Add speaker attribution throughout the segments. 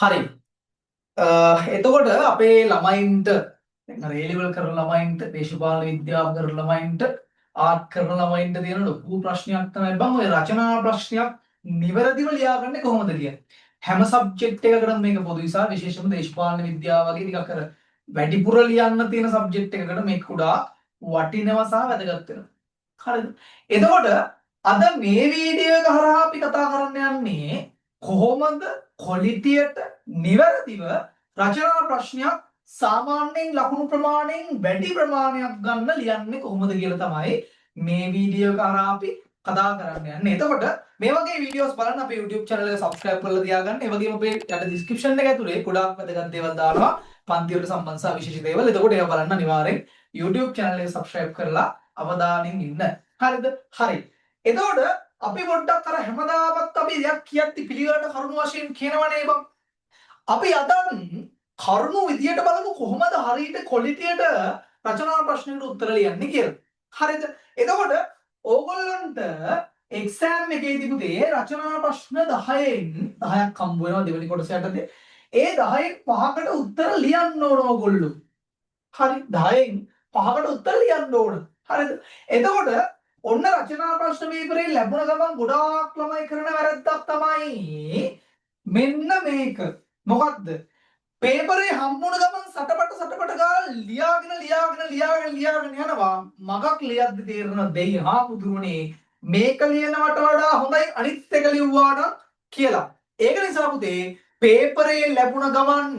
Speaker 1: හරි. එතකොට අපේ ළමයින්ට දැන් අර A level කරන ළමයින්ට දේශපාලන විද්‍යාව කරන ළමයින්ට ආර්ට් කරන ළමයින්ට තියෙන ලොකු ප්‍රශ්නයක් තමයි බං ඔය රචනා ප්‍රශ්නයක් නිවැරදිව ලියාගන්නේ කොහොමද කියන්නේ. හැම සබ්ජෙක්ට් එකකටම මේක පොදුයි සහ විශේෂයෙන්ම දේශපාලන විද්‍යාව වගේ ටිකක් අර වැඩිපුර ලියන්න තියෙන සබ්ජෙක්ට් එකකට මේක කුඩා වටිනවා සහ වැදගත් වෙනවා. හරිද? එතකොට අද මේ වීඩියෝ එක හරහා අපි කතා කරන්න යන්නේ කොහොමද ක්වොලිටියට නිවැරදිව රචනා ප්‍රශ්නයක් සාමාන්‍යයෙන් ලකුණු ප්‍රමාණයෙන් වැඩි ප්‍රමාණයක් ගන්න ලියන්නේ කොහොමද කියලා තමයි මේ වීඩියෝ එක හරහා අපි කතා කරන්න යන්නේ. එතකොට මේ වගේ වීඩියෝස් බලන්න අපේ YouTube channel එක subscribe කරලා තියාගන්න. ඒ වගේම අපේ යට description එක ඇතුලේ ගොඩාක් වැදගත් දේවල් දානවා. පන්ති වලට සම්බන්ධ සහ විශේෂ දේවල්. එතකොට ඒවා බලන්න අනිවාර්යෙන් YouTube channel එක subscribe කරලා අවධානයෙන් ඉන්න. හරිද? හරි. එතකොට අපි පොඩ්ඩක් අර හැමදාමත් අපි දෙයක් කියද්දි පිළිවෙලට කරුණු වශයෙන් කියනවනේ බං. අපි අද කරුණු විදියට බලමු කොහොමද හරියට ක්වොලිටියට රචනා ප්‍රශ්නෙකට උත්තර ලියන්නේ කියලා. හරිද? එතකොට ඕගොල්ලන්ට එක්සෑම් එකේදී පුතේ රචනා ප්‍රශ්න 10න් 10ක් හම්බ වෙනවා දෙවෙනි කොටස යටතේ. ඒ 10න් 5කට උත්තර ලියන්න ඕන ඕගොල්ලෝ. හරි 10න් 5කට උත්තර ලියන්න ඕන. හරිද? එතකොට ඔන්න රචනා ප්‍රශ්න පේපරේ ලැබුණ ගමන් ගොඩාක් ළමයි කරන වැරද්දක් තමයි මෙන්න මේක. මොකද්ද? පේපරේ හම්බුණ ගමන් සටපට ගාලා ලියාගෙන යනවා. මගක් ලියද්දි තේරෙනවා දෙයි හාමුදුරනේ මේක ලියනවට වඩා හොඳයි අනිත් එක ලිව්වා නම් කියලා. ඒක නිසා පුතේ පේපරේ ලැබුණ ගමන්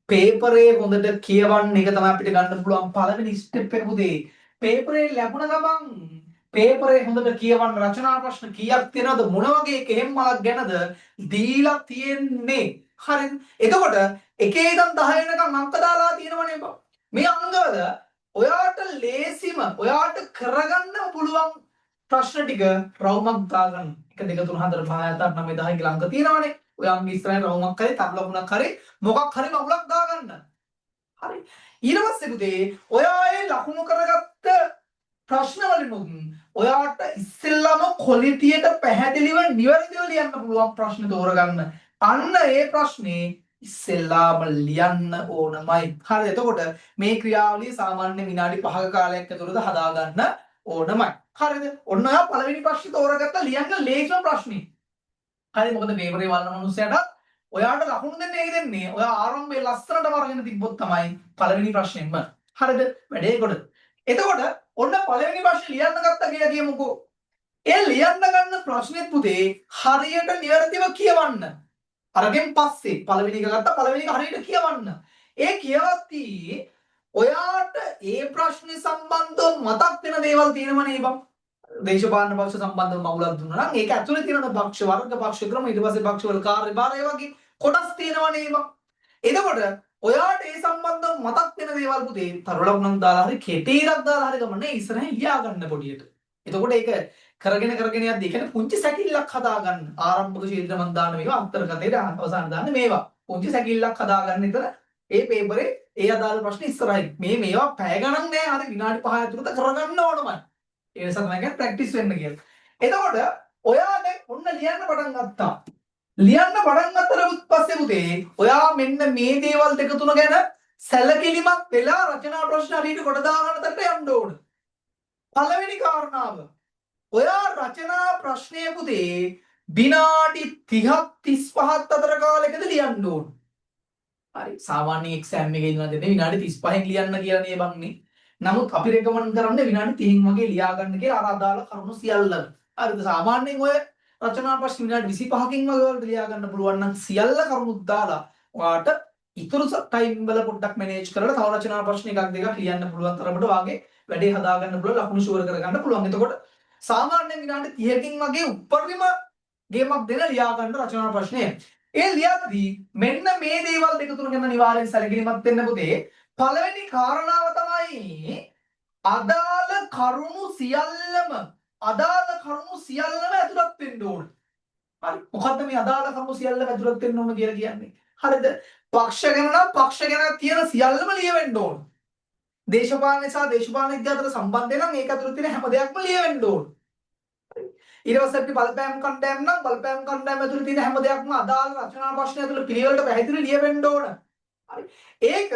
Speaker 1: පේපරේ හොඳට කියවන්න එක තමයි අපිට ගන්න පුළුවන් පළවෙනි ස්ටෙප් එක පුතේ. පේපරේ ලැබුණ ගමන් පේපරේ හොඳට කියවන්න රචනා ප්‍රශ්න කීයක් තියෙනවද මොන වගේ කෙහෙම් මලක් ගැනද දීලා තියෙන්නේ. හරිද? එතකොට එකේ ඉඳන් 10 වෙනකම් අංක දාලා තියෙනවනේ බං. මේ අංගවල ඔයාට ලේසිම ඔයාට කරගන්න පුළුවන් ප්‍රශ්න ටික රවුමක් දාගන්න. 1 2 3 4 5 6 7 8 9 10 කියලා අංක තියෙනවනේ. ඔය අංග ඉස්සරහින් රවුමක් හරි තරු ලකුණක් හරි මොකක් හරි මගුලක් දාගන්න. හරි. ඊට පස්සේ පුතේ ඔයා ඒ ලකුණු කරගත්ත ප්‍රශ්න වලිනුත් ඔයාට ඉස්සෙල්ලාම ක්වොලිටියට පැහැදිලිව නිවැරදිව ලියන්න පුළුවන් ප්‍රශ්න තෝරගන්න. අන්න ඒ ප්‍රශ්නේ ඉස්සෙල්ලාම ලියන්න ඕනමයි. හරි. එතකොට මේ ක්‍රියාවලිය සාමාන්‍ය විනාඩි 5ක කාලයක් ඇතුළත හදාගන්න ඕනමයි. හරිද? ඔන්න ඔයා පළවෙනි ප්‍රශ්නේ තෝරගත්ත ලියන්න ලේසිම ප්‍රශ්නේ. හරි. මොකද පේපරේ වළන මිනිස්සයාට ඔයාට ලකුණු දෙන්නේ ඒ දෙන්නේ. ඔයා ආරම්භයේ ලස්සනටම අරගෙන තිබ්බොත් තමයි පළවෙනි ප්‍රශ්නේම. හරිද? වැඩේ කොට. එතකොට ඔන්න පළවෙනි ප්‍රශ්නේ ලියන්න ගත්තා කියලා කියමුකෝ. ඒ ලියන්න ගන්න ප්‍රශ්නෙත් පුතේ හරියට නිවැරදිව කියවන්න. අරගෙන පස්සේ පළවෙනි එක ගත්තා පළවෙනි එක හරියට කියවන්න. ඒ කියවද්දී ඔයාට ඒ ප්‍රශ්නේ සම්බන්ධව මතක් වෙන දේවල් තියෙනවනේ බං. දේශපාලන පක්ෂ සම්බන්ධව මවුලක් දුන්නා නම් ඒක ඇතුලේ තියෙන පක්ෂ වර්ග පක්ෂ ක්‍රම ඊට පස්සේ පක්ෂවල කාර්යභාරය වගේ කොටස් තියෙනවනේ බං. එතකොට ඔයාට ඒ සම්බන්ධව මතක් වෙන දේවල් පුතේ තරු ලකුණක් දාලා හරි කෙටීරක් දාලා හරි ගමන්නේ ඉස්සරහින් ලියා ගන්න පොඩියට. එතකොට ඒක කරගෙන යද්දී ඒ කියන්නේ පුංචි සැකිල්ලක් හදාගන්න. ආරම්භක ශීර්ෂ මන් දාන මේවා අත්තර කතේට අවසාන දාන්න මේවා. පුංචි සැකිල්ලක් හදාගන්න ඉතල ඒ පේපරේ ඒ අදාළ ප්‍රශ්න ඉස්සරහින්. මේවා පැය ගණන් නෑ. හරි විනාඩි 5 ඇතුළත කරගන්න ඕනමයි. ඒ නිසා තමයි කියන්නේ ප්‍රැක්ටිස් වෙන්න කියලා. එතකොට ඔයා දැන් ඔන්න ලියන්න පටන් ගත්තා. ලියන්න පටන් ගත්තට පස්සේ පුතේ ඔයා මෙන්න මේ දේවල් දෙක තුන ගැන සැලකිලිමත් වෙලා රචනා ප්‍රශ්න හරියට කොට දාගන්න තත්ත්වයට යන්න ඕන. පළවෙනි කාරණාව ඔයා රචනා ප්‍රශ්නය පුතේ විනාඩි 30ක් 35ක් අතර කාලයකද ලියන්න ඕන. හරි. සාමාන්‍ය එක්සෑම් එකේ ඉඳලා දෙන්නේ විනාඩි 35න් ලියන්න කියලා නේ බංනේ. නමුත් අපි රෙකමන්ඩ් කරන්නේ විනාඩි 30න් වගේ ලියා ගන්න කියලා අර අදාළ කරුණු සියල්ලම. හරිද? සාමාන්‍යයෙන් ඔය රචනා ප්‍රශ්න විනාඩි 25කින් වගේ වලට ලියා ගන්න පුළුවන් නම් සියල්ල කරුණුත් දාලා ඔයාට ඉතුරු ටයිම් වල පොඩ්ඩක් මැනේජ් කරලා තව රචනා ප්‍රශ්න එකක් දෙකක් ලියන්න පුළුවන් තරමට වාගේ වැඩේ හදා ගන්න පුළුවන් ලකුණු ෂුවර් කර ගන්න පුළුවන්. එතකොට සාමාන්‍යයෙන් විනාඩි 30කින් වගේ උඩරිම ගේමක් දෙන ලියා ගන්න රචනා ප්‍රශ්නය. ඒ ලියද්දී මෙන්න මේ දේවල් දෙක තුන ගැන අනිවාර්යෙන් සැලකිලිමත් වෙන්න පුතේ. පළවෙනි කාරණාව තමයි අදාළ කරුණු සියල්ලම ඇතුළත් වෙන්න ඕන. හරි. මොකද්ද මේ අදාළ කරුණු සියල්ලම ඇතුළත් වෙන්න ඕන කියලා කියන්නේ? හරිද? පක්ෂ ගැන නම් පක්ෂ ගැන තියෙන සියල්ලම ලියවෙන්න ඕන. දේශපාලන සහ දේශපාලන විද්‍යාව අතර සම්බන්ධය නම් ඒක ඇතුළත තියෙන හැම දෙයක්ම ලියවෙන්න ඕන. ඊට පස්සේ අපි බලපෑම් කණ්ඩායම් නම් බලපෑම් කණ්ඩායම ඇතුළේ තියෙන හැම දෙයක්ම අදාළ රචනා ප්‍රශ්න ඇතුළේ පිළිවෙලට පැහැදිලි ලියවෙන්න ඕන. හරි. ඒක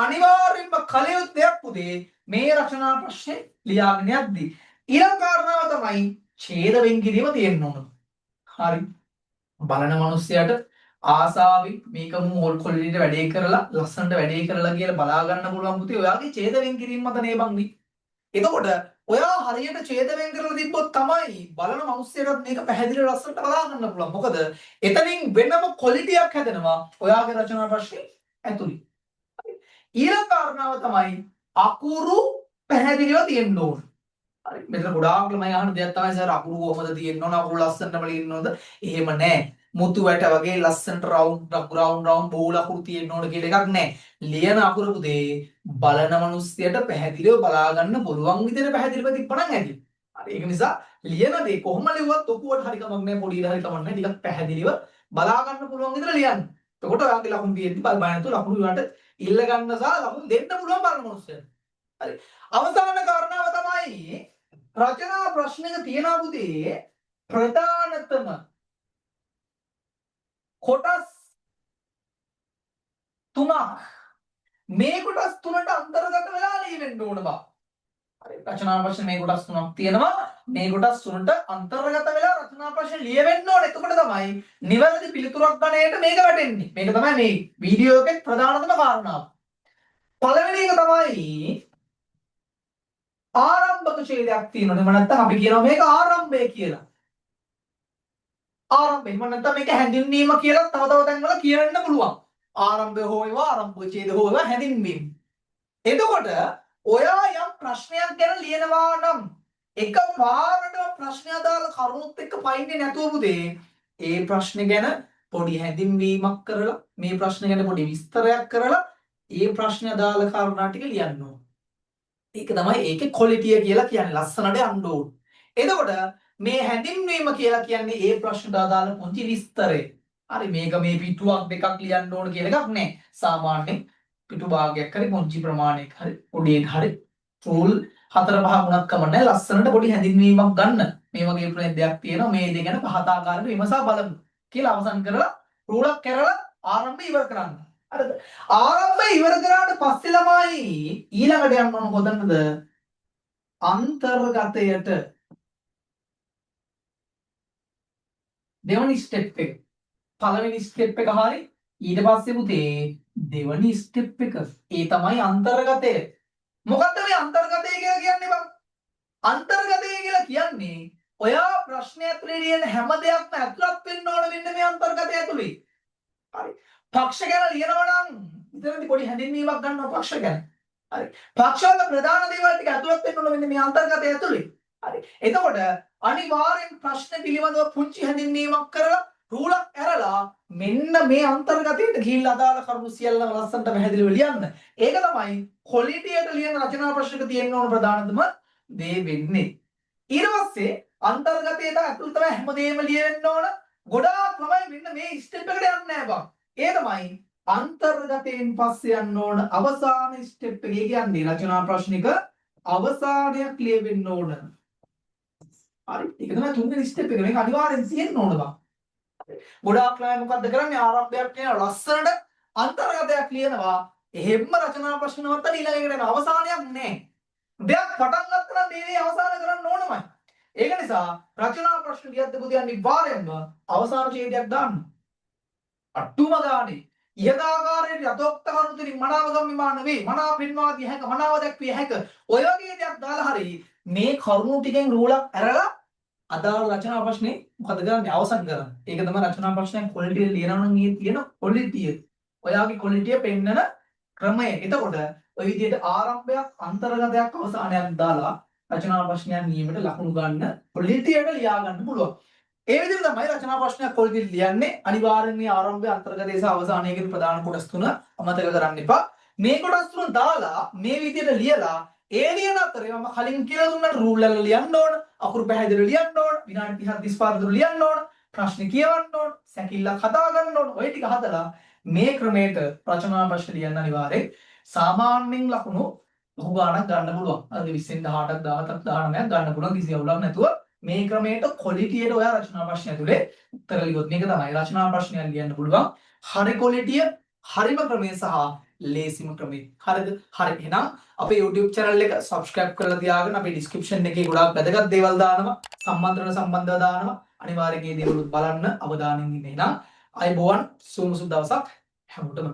Speaker 1: අනිවාර්යෙන්ම කල යුත්තක් පුතේ මේ රචනා ප්‍රශ්නේ ලියාගෙන යද්දී. ඊළඟ කාරණාව තමයි ඡේද වෙන් කිරීම තියෙන්න ඕන. හරි. බලන මිනිස්සයාට ආසාවෙන් මේක මෝල් කොල්ලේට වැඩේ කරලා ලස්සනට වැඩේ කරලා කියලා බලා ගන්න පුළුවන් පුතේ ඔයාගේ ඡේද වෙන් කිරීම මත නේ බංනි. එතකොට ඔයා හරියට ඡේද වෙන් කරලා තිබ්බොත් තමයි බලන මිනිස්සයාට මේක පැහැදිලිව ලස්සනට බලා ගන්න පුළුවන්. මොකද එතනින් වෙනම ක්වොලිටියක් හැදෙනවා ඔයාගේ රචනා ප්‍රශ්නේ ඇතුළේ. ඊළඟ කාරණාව තමයි අකුරු පැහැදිලිව තියෙන්න ඕන. හරි මෙතන ගොඩාක් ළමයි අහන දෙයක් තමයි සර් අකුරු කොහමද තියෙන්න ඕන අකුරු ලස්සනටම ලියන්න ඕනද? එහෙම නැහැ. මුතු වැට වගේ ලස්සනට රවුන්ඩ් බෝල් අකුරු තියෙන්න ඕන කියලා එකක් නැහැ. ලියන අකුරු පුතේ බලන මිනිස්සුන්ට පැහැදිලිව බලා ගන්න පුළුවන් විදිහට පැහැදිලිව තිබ්බනම් ඇති. හරි ඒක නිසා ලියන දේ කොහොම ලිව්වත් ඔකුවට හරි කමක් නැහැ පොඩියට හරි කමක් නැහැ ටිකක් පැහැදිලිව බලා ගන්න පුළුවන් විදිහට ලියන්න. එතකොට ඔයාගේ ලකුණු තියෙද්දි බල නැතුව ලකුණු වලට ඉල්ල ගන්න සහ ලකුණු දෙන්න පුළුවන් බලන මිනිස්සුන්ට. හරි. අවසාන කාරණාව තමයි රචනා ප්‍රශ්නයක තියෙනවා පුතේ ප්‍රධානතම කොටස් තුනක් මේ කොටස් තුනට අන්තර්ගත වෙලා ලියවෙන්න ඕන බා. හරි රචනා ප්‍රශ්න මේ කොටස් තුනක් තියෙනවා මේ කොටස් තුනට අන්තර්ගත වෙලා රචනා ප්‍රශ්න ලියවෙන්න ඕන. එතකොට තමයි නිවැරදි පිළිතුරක් ගන්නට මේක වැටෙන්නේ. මේක තමයි මේ වීඩියෝ එකේ ප්‍රධානතම කාරණාව. පළවෙනි එක තමයි ආරම්භක ඡේදයක් තියෙනවා. එහෙම නැත්නම් අපි කියනවා මේක ආරම්භය කියලා. ආරම්භය. එහෙම නැත්නම් මේක හැඳින්වීම කියලා තව තැන්වල කියන්න පුළුවන්. ආරම්භය හෝ ඒවා ආරම්භක ඡේද හෝ ඒවා හැඳින්වීම. එතකොට ඔයා යම් ප්‍රශ්නයක් ගැන ලියනවා නම් එකපාරට ප්‍රශ්න අදාළ කරුණුත් එක්ක පයින්නේ නැතුව පුතේ ඒ ප්‍රශ්න ගැන පොඩි හැඳින්වීමක් කරලා මේ ප්‍රශ්න ගැන පොඩි විස්තරයක් කරලා ඒ ප්‍රශ්න අදාළ කාරණා ටික ලියන්න ඕන. ඒක තමයි ඒකේ ක්වොලිටිය කියලා කියන්නේ ලස්සනට යන්න ඕන. එතකොට මේ හැඳින්වීම කියලා කියන්නේ ඒ ප්‍රශ්නට අදාළ පුංචි විස්තරය. හරි මේක මේ පිටුවක් දෙකක් ලියන්න ඕන කියලා එකක් නැහැ. සාමාන්‍යයෙන් පිටු භාගයක් හරි පුංචි ප්‍රමාණයක් හරි පොඩියට හරි ටූල් 4-5 ගුණක් කමන්නේ ලස්සනට පොඩි හැඳින්වීමක් ගන්න. මේ වගේ ප්‍රේම දෙයක් තියෙනවා මේ දෙක ගැන පහත ආකාරයෙන් විමසා බලමු කියලා අවසන් කරලා රූලක් කරලා ආරම්භය ඉවර කරන්න. හරිද? ආරම්භය ඉවර කරාට පස්සේ ළමයි ඊළඟට යන්න ඕන කොතනද? අන්තර්ගතයට. දෙවනි ස්ටෙප් එක. පළවෙනි ස්ටෙප් එක හරි ඊට පස්සේ පුතේ දෙවනි ස්ටෙප් එක. ඒ තමයි අන්තර්ගතය. මොකද්ද මේ අන්තර්ගතය කියලා කියන්නේ බං? අන්තර්ගතය කියලා කියන්නේ ඔයා ප්‍රශ්නය ඇතුලේ ලියන හැම දෙයක්ම ඇතුළත් වෙන්න ඕන වෙන්නේ මේ අන්තර්ගතය ඇතුලේ. හරි. පක්ෂ ගැන ලියනවා නම් ඉතින්දී පොඩි හැඳින්වීමක් ගන්නවා පක්ෂ ගැන. හරි. පක්ෂවල ප්‍රධාන දේවල් ටික ඇතුළත් වෙන්න ඕන වෙන්නේ මේ අන්තර්ගතය ඇතුලේ. හරි. එතකොට අනිවාර්යෙන් ප්‍රශ්න පිළිබඳව පුංචි හැඳින්වීමක් කරලා රූලක් ඇරලා මෙන්න මේ අන්තර්ගතයට ගිහිල්ලා අදාළ කරුණු සියල්ලම ලස්සනට පැහැදිලිව ලියන්න. ඒක තමයි ක්වොලිටියට ලියන රචනා ප්‍රශ්නක තියෙන්න ඕන ප්‍රධානතම දේ වෙන්නේ. ඊට පස්සේ අන්තර්ගතයට ඇතුළත හැමදේම ලියවෙන්න ඕන. ගොඩාක් ළමයි මෙන්න මේ ස්ටෙප් එකට යන්නේ නැහැ බං. ඒ තමයි අන්තර්ගතයෙන් පස්සේ යන්න ඕන අවසාන ස්ටෙප් එක. ඒ කියන්නේ රචනා ප්‍රශ්නික අවසානයක් ලියවෙන්න ඕන. හරි. ඒක තමයි තුන්වෙනි ස්ටෙප් එක. මේක අනිවාර්යෙන් තියෙන්න ඕන බං. ගොඩාක් ළමයි මොකද්ද කරන්නේ? ආරම්භයක් කියන ලස්සනට අන්තර්ගතයක් ලියනවා. එහෙම්ම රචනා ප්‍රශ්න වලට ඊළඟ එකට අවසානයක් නැහැ. දෙයක් පටන් ගත්තා නම් මේ අවසාන කරන්න ඕනමයි. ඒක නිසා රචනා ප්‍රශ්න ලියද්දී පුතේ අනිවාර්යෙන්ම අවසාන ඡේදයක් දාන්න. අට්ටුම ගානේ ඉහදාකාරයේ යතෝක්ත කරුණු තුලින් මනාව ගම්මිමාන වේ. මනාව පෙන්වා දිය හැක මනාව දැක්විය හැක. ඔය වගේ දෙයක් දාලා හරි මේ කරුණු ටිකෙන් රූලක් ඇරලා අදාළ රචනා ප්‍රශ්නේ මොකද කරන්නේ අවසන් කරන්න. ඒක තමයි රචනා ප්‍රශ්නයේ ක්වොලිටිය ලියනවා නම් ඊයේ තියෙන ක්වොලිටිය. ඔයාගේ ක්වොලිටිය පෙන්නන ක්‍රමය. එතකොට ඔය විදිහට ආරම්භයක් අන්තර්ගතයක් අවසානයක් දාලා රචනා ප්‍රශ්නයක් නියමයට ලකුණු ගන්න ක්වොලිටියට ලියා ගන්න පුළුවන්. ඒ විදිහට තමයි රචනා ප්‍රශ්නයක් ක්වොලිටියට ලියන්නේ. අනිවාර්යෙන් මේ ආරම්භය අන්තර්ගතය සහ අවසානයේ කියන ප්‍රධාන කොටස් තුන අමතක කරන්න එපා. මේ කොටස් තුන දාලා මේ විදිහට ලියලා ඒ ලියන අතරේ මම කලින් කියලා දුන්නා රූල් වල ලියන්න ඕන, අකුරු පැහැදිලිව ලියන්න ඕන, විනාඩි 30 35 දුර ලියන්න ඕන, ප්‍රශ්න කියවන්න ඕන, සැකිල්ලක් හදා ගන්න ඕන. ඔය ටික හදලා මේ ක්‍රමයට රචනා ප්‍රශ්න ලියන්න අනිවාර්යෙන් සාමාන්‍යයෙන් ලකුණු ලොකු ගාණක් ගන්න පුළුවන්. අද 20න් 18ක් 17ක් 19ක් ගන්න පුළුවන් කිසි අවුලක් නැතුව මේ ක්‍රමයට quality-යට ඔයා රචනා ප්‍රශ්න ඇතුලේ උත්තර ලියුවොත් මේක තමයි රචනා ප්‍රශ්නයක් ලියන්න පුළුවන්. හරි quality හරිම ක්‍රමය සහ ලේසිම ක්‍රමය. හරිද? හරි. එහෙනම් අපේ YouTube channel එක subscribe කරලා තියාගෙන අපේ description එකේ ගොඩාක් වැදගත් දේවල් දානවා. සම්මන්ත්‍රණ සම්බන්ධව දානවා. අනිවාර්යෙන් මේ දේවල් බලන්න අවධානයෙන් ඉන්න. එහෙනම් අයබෝවන් සුමුසු දවසක් හැමෝටම